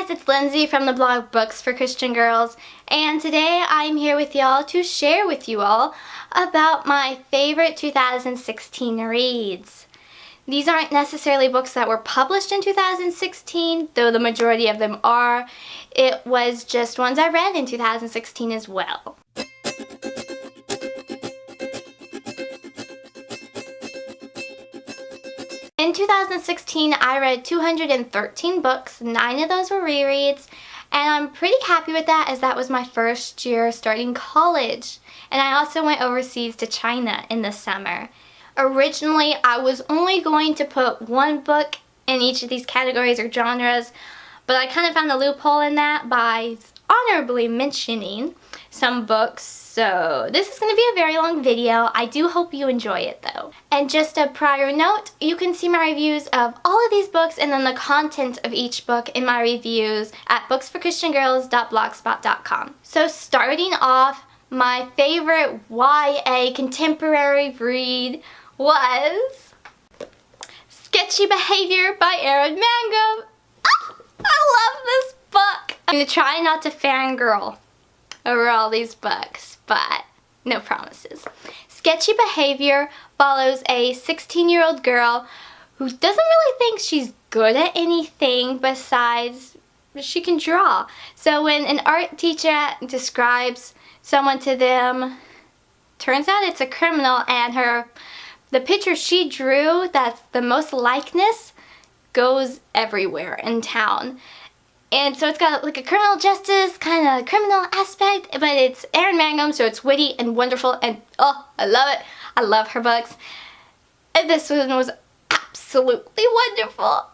guys, it's Lindsay from the blog Books for Christian Girls, and today I'm here with y'all to share with you all about my favorite 2016 reads. These aren't necessarily books that were published in 2016, though the majority of them are. It was just ones I read in 2016 as well. In 2016, I read 213 books, 9 of those were rereads, and I'm pretty happy with that as that was my first year starting college. And I also went overseas to China in the summer. Originally, I was only going to put one book in each of these categories or genres, but I kind of found a loophole in that by honorably mentioning some books. So this is going to be a very long video. I do hope you enjoy it though. And just a prior note, you can see my reviews of all of these books and then the content of each book in my reviews at booksforchristiangirls.blogspot.com. So starting off, my favorite YA contemporary read was Sketchy Behavior by Erin Mangum. I love this book. I'm going to try not to fangirl over all these books, but no promises. Sketchy Behavior follows a 16-year-old girl who doesn't really think she's good at anything besides she can draw. So when an art teacher describes someone to them, turns out it's a criminal, and the picture she drew that's the most likeness goes everywhere in town. And so it's got like a criminal justice kind of criminal aspect, but it's Erin Mangum, so it's witty and wonderful, and oh, I love it. I love her books. And this one was absolutely wonderful.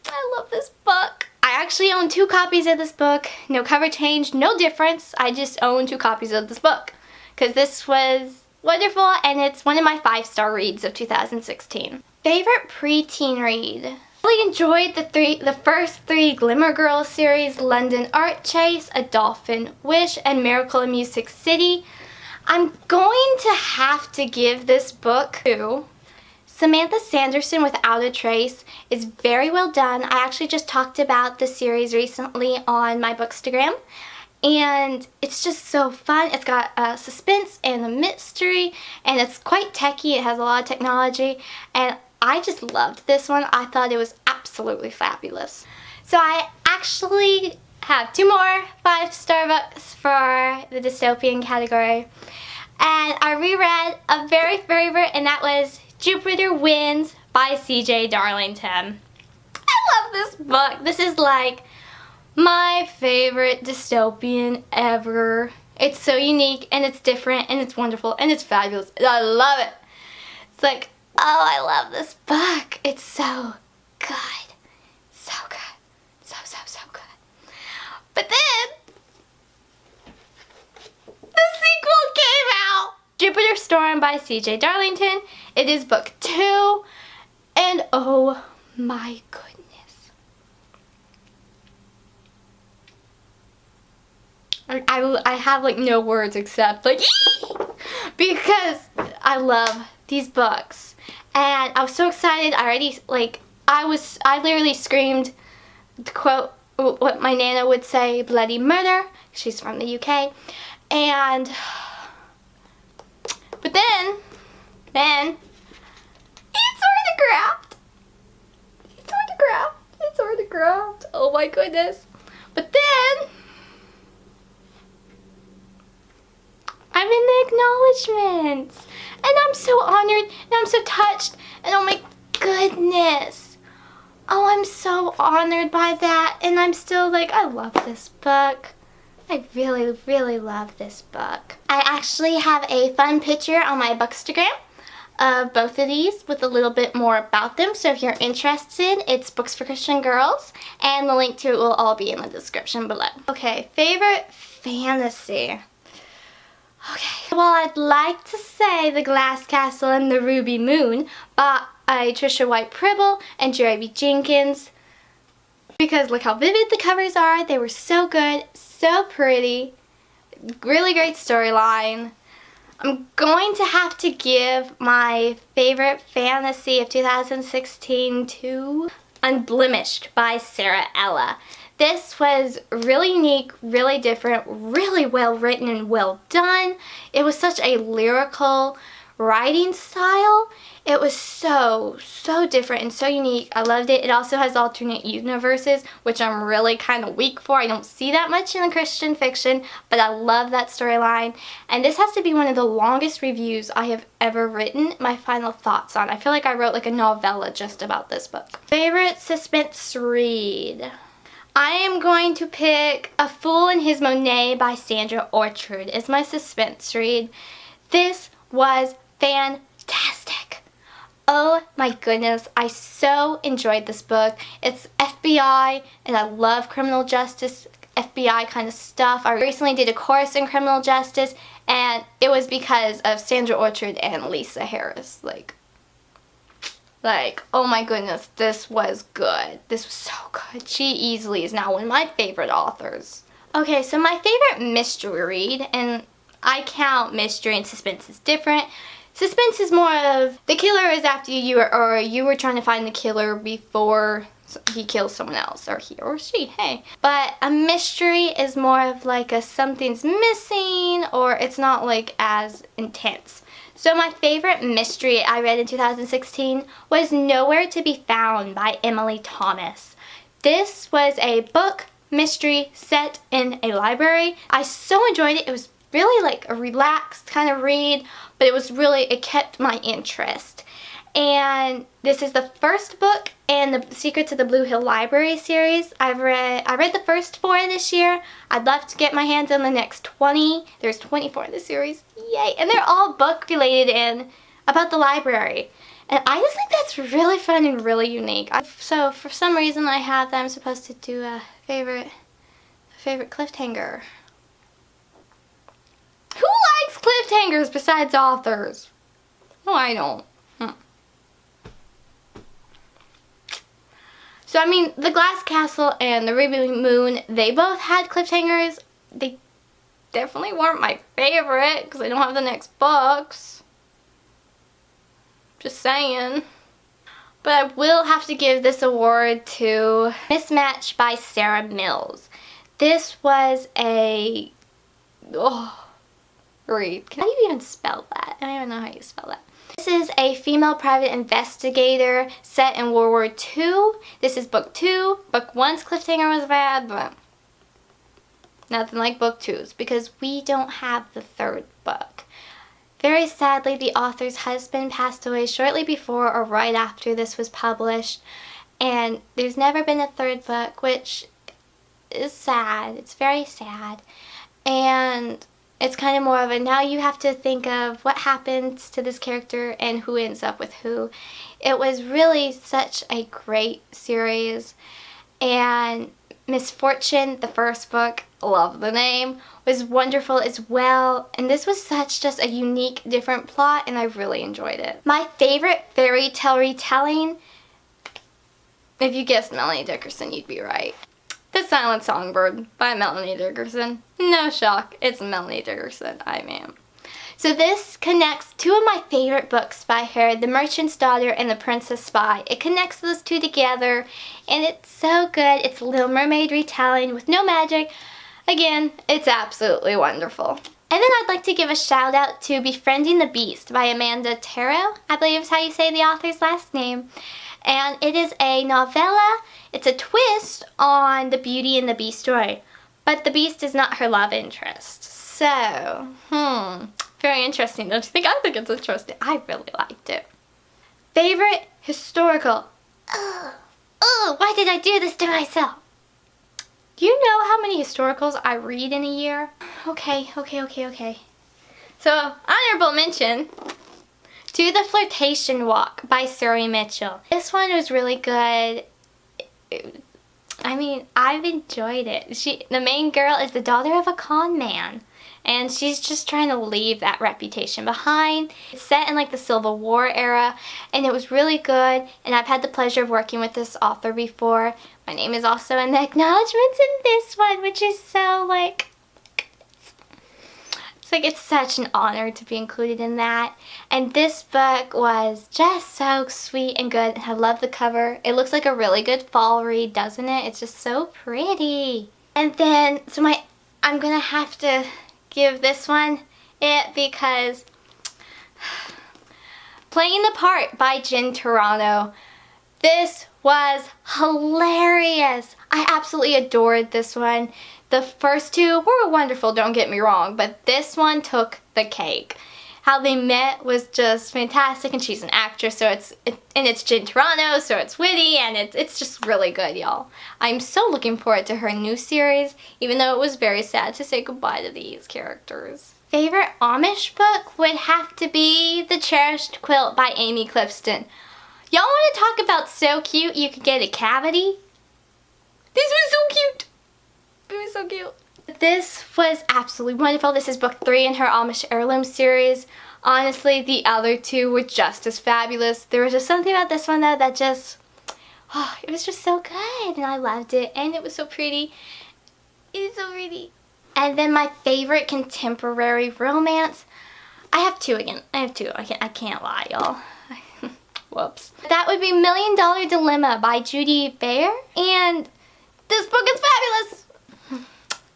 I love this book. I actually own 2 copies of this book. No cover change, no difference. I just own 2 copies of this book because this was wonderful, and it's one of my 5-star reads of 2016. Favorite preteen read? I really enjoyed the first 3 Glimmer Girls series, London Art Chase, A Dolphin Wish, and Miracle in Music City. I'm going to have to give this book to Samantha Sanderson, Without a Trace. It's very well done. I actually just talked about the series recently on my Bookstagram, and it's just so fun. It's got a suspense and a mystery, and it's quite techy. It has a lot of technology, and I just loved this one. I thought it was absolutely fabulous. So I actually have 2 more 5-star books for the dystopian category. And I reread a very favorite, and that was Jupiter Wins by C.J. Darlington. I love this book. This is like my favorite dystopian ever. It's so unique, and it's different, and it's wonderful, and it's fabulous. I love it. It's like, oh, I love this book. It's so good. So good. So good. But then, the sequel came out. Jupiter Storm by C.J. Darlington. It is book 2. And oh my goodness. I have like no words except like, because I love these books. And I was so excited. I literally screamed, to quote what my Nana would say, bloody murder. She's from the UK. But then, it's autographed. Oh my goodness. But then, I'm in the acknowledgements. And I'm so honored, and I'm so touched, and oh my goodness. Oh, I'm so honored by that, and I'm still like, I love this book. I really, really love this book. I actually have a fun picture on my Bookstagram of both of these with a little bit more about them, so if you're interested, it's Books for Christian Girls, and the link to it will all be in the description below. Okay, favorite fantasy. Okay, well, I'd like to say The Glass Castle and the Ruby Moon by Trisha White Pribble and Jerry B. Jenkins, because look how vivid the covers are. They were so good, so pretty, really great storyline. I'm going to have to give my favorite fantasy of 2016 to Unblemished by Sarah Ella. This was really unique, really different, really well written and well done. It was such a lyrical writing style. It was so different and so unique. I loved it. It also has alternate universes, which I'm really kind of weak for. I don't see that much in the Christian fiction, but I love that storyline. And this has to be one of the longest reviews I have ever written my final thoughts on. I feel like I wrote like a novella just about this book. Favorite suspense read? I am going to pick A Fool and His Monet by Sandra Orchard as my suspense read. This was fantastic. Oh my goodness, I so enjoyed this book. It's FBI and I love criminal justice, FBI kind of stuff. I recently did a course in criminal justice and it was because of Sandra Orchard and Lisa Harris. Like, oh my goodness, this was good. This was so good. She easily is now one of my favorite authors. Okay, so my favorite mystery read, and I count mystery and suspense as different. Suspense is more of the killer is after you, or you were trying to find the killer before he kills someone else, or he or she, hey. But a mystery is more of like a something's missing, or it's not like as intense. So my favorite mystery I read in 2016 was Nowhere to Be Found by Emily Thomas. This was a book mystery set in a library. I so enjoyed it. It was really like a relaxed kind of read, but it kept my interest. And this is the first book in the Secrets of the Blue Hill Library series. I read the first 4 this year. I'd love to get my hands on the next 20. There's 24 in the series. Yay! And they're all book related and about the library. And I just think that's really fun and really unique. So for some reason I have that I'm supposed to do a favorite cliffhanger. Who likes cliffhangers besides authors? Oh, I don't. So, I mean, The Glass Castle and The Ruby Moon, they both had cliffhangers. They definitely weren't my favorite because I don't have the next books. Just saying. But I will have to give this award to Mismatch by Sarah Mills. This was a... read. How do you even spell that? I don't even know how you spell that. This is a female private investigator set in World War II. This is book 2. Book 1's cliffhanger was bad, but nothing like book 2's because we don't have the 3rd book. Very sadly, the author's husband passed away shortly before or right after this was published, and there's never been a 3rd book, which is sad. It's very sad. And it's kind of more of a, now you have to think of what happens to this character and who ends up with who. It was really such a great series. And Misfortune, the first book, love the name, was wonderful as well. And this was such just a unique, different plot, and I really enjoyed it. My favorite fairy tale retelling, if you guessed Melanie Dickerson, you'd be right. The Silent Songbird by Melanie Dickerson. No shock, it's Melanie Dickerson, I am. So this connects 2 of my favorite books by her, The Merchant's Daughter and The Princess Spy. It connects those 2 together, and it's so good. It's a Little Mermaid retelling with no magic. Again, it's absolutely wonderful. And then I'd like to give a shout out to Befriending the Beast by Amanda Taro, I believe is how you say the author's last name. And it is a novella. It's a twist on the Beauty and the Beast story. But the Beast is not her love interest. So, very interesting, don't you think? I think it's interesting. I really liked it. Favorite historical. Why did I do this to myself? Do you know how many historicals I read in a year? Okay. So, honorable mention to The Flirtation Walk by Surrey Mitchell. This one was really good. I mean, I've enjoyed it. The main girl is the daughter of a con man, and she's just trying to leave that reputation behind. It's set in like the Civil War era, and it was really good, and I've had the pleasure of working with this author before. My name is also in the acknowledgements in this one, which is so like it's such an honor to be included in that. And this book was just so sweet and good. I love the cover. It looks like a really good fall read, doesn't it? It's just so pretty. And then, I'm gonna have to give this one it because Playing the Part by Jen Toronto. This was hilarious. I absolutely adored this one. The first two were wonderful, don't get me wrong, but this one took the cake. How they met was just fantastic, and she's an actress, so it's Jen Toronto, so it's witty, and it's just really good, y'all. I'm so looking forward to her new series, even though it was very sad to say goodbye to these characters. Favorite Amish book would have to be The Cherished Quilt by Amy Clifton. Y'all want to talk about so cute you could get a cavity? This was so cute. It was so cute. This was absolutely wonderful. This is book 3 in her Amish Heirloom series. Honestly, the other two were just as fabulous. There was just something about this one though that just, it was just so good, and I loved it, and it was so pretty. It is so pretty. And then my favorite contemporary romance, I have two again. I have two. I can't lie, y'all. Whoops. That would be $1 Million Dilemma by Judy Baer, and this book is fabulous.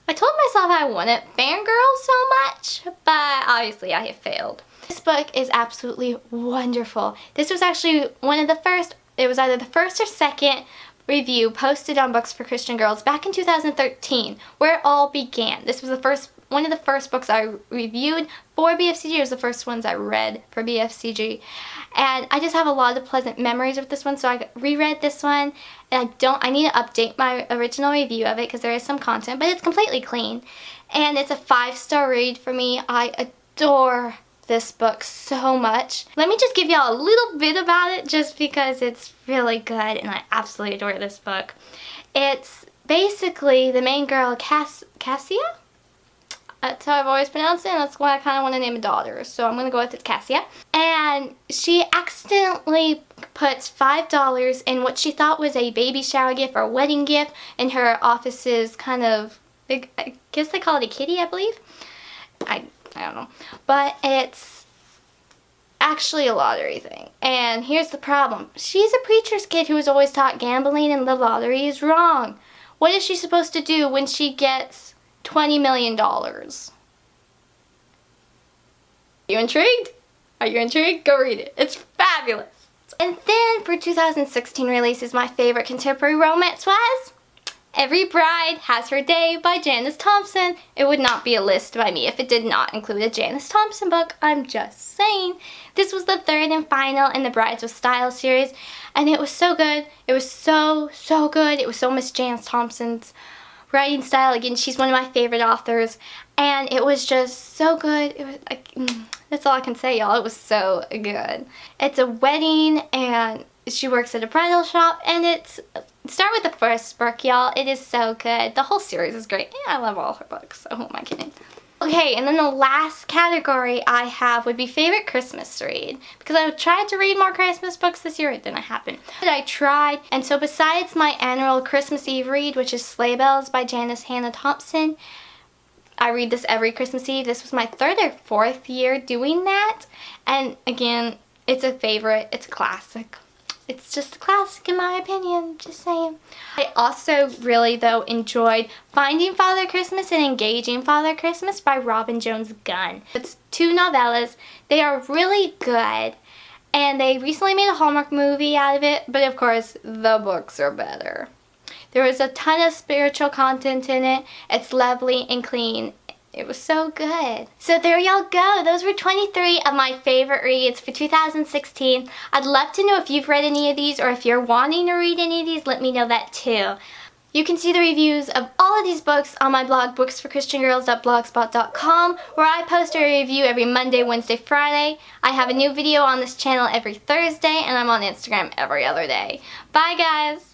I told myself I wouldn't fangirl so much, but obviously I have failed. This book is absolutely wonderful. This was actually one of the first, it was either the first or second review posted on Books for Christian Girls back in 2013, where it all began. This was one of the first books I reviewed for BFCG. It was the first ones I read for BFCG. And I just have a lot of pleasant memories with this one, so I reread this one, and I need to update my original review of it because there is some content, but it's completely clean. And it's a 5-star read for me. I adore this book so much. Let me just give y'all a little bit about it just because it's really good, and I absolutely adore this book. It's basically the main girl, Cassia? That's how I've always pronounced it, and that's why I kind of want to name a daughter. So I'm going to go with it's Cassia. And she accidentally puts $5 in what she thought was a baby shower gift or wedding gift in her office's kind of, I guess they call it a kitty, I believe. I don't know. But it's actually a lottery thing. And here's the problem. She's a preacher's kid who was always taught gambling and the lottery is wrong. What is she supposed to do when she gets $20 million? You intrigued? Are you intrigued? Go read it. It's fabulous. And then for 2016 releases, my favorite contemporary romance was Every Bride Has Her Day by Janice Thompson. It would not be a list by me if it did not include a Janice Thompson book. I'm just saying. This was the third and final in the Brides with Style series, and it was so good. It was so good. It was so Miss Janice Thompson's writing style. Again, she's one of my favorite authors, and it was just so good. It was that's all I can say, y'all. It was so good. It's a wedding, and she works at a bridal shop, and start with the first book, y'all. It is so good. The whole series is great. Yeah, I love all her books, so who am I kidding? Okay, and then the last category I have would be favorite Christmas read, because I tried to read more Christmas books this year. It didn't happen. But I tried, and so besides my annual Christmas Eve read, which is Sleigh Bells by Janice Hannah Thompson, I read this every Christmas Eve. This was my 3rd or 4th year doing that, and again, it's a favorite. It's a classic. It's just a classic in my opinion, just saying. I also really, though, enjoyed Finding Father Christmas and Engaging Father Christmas by Robin Jones Gunn. It's 2 novellas. They are really good, and they recently made a Hallmark movie out of it, but of course, the books are better. There was a ton of spiritual content in it. It's lovely and clean. It was so good. So there y'all go. Those were 23 of my favorite reads for 2016. I'd love to know if you've read any of these, or if you're wanting to read any of these, let me know that too. You can see the reviews of all of these books on my blog, booksforchristiangirls.blogspot.com, where I post a review every Monday, Wednesday, Friday. I have a new video on this channel every Thursday, and I'm on Instagram every other day. Bye, guys!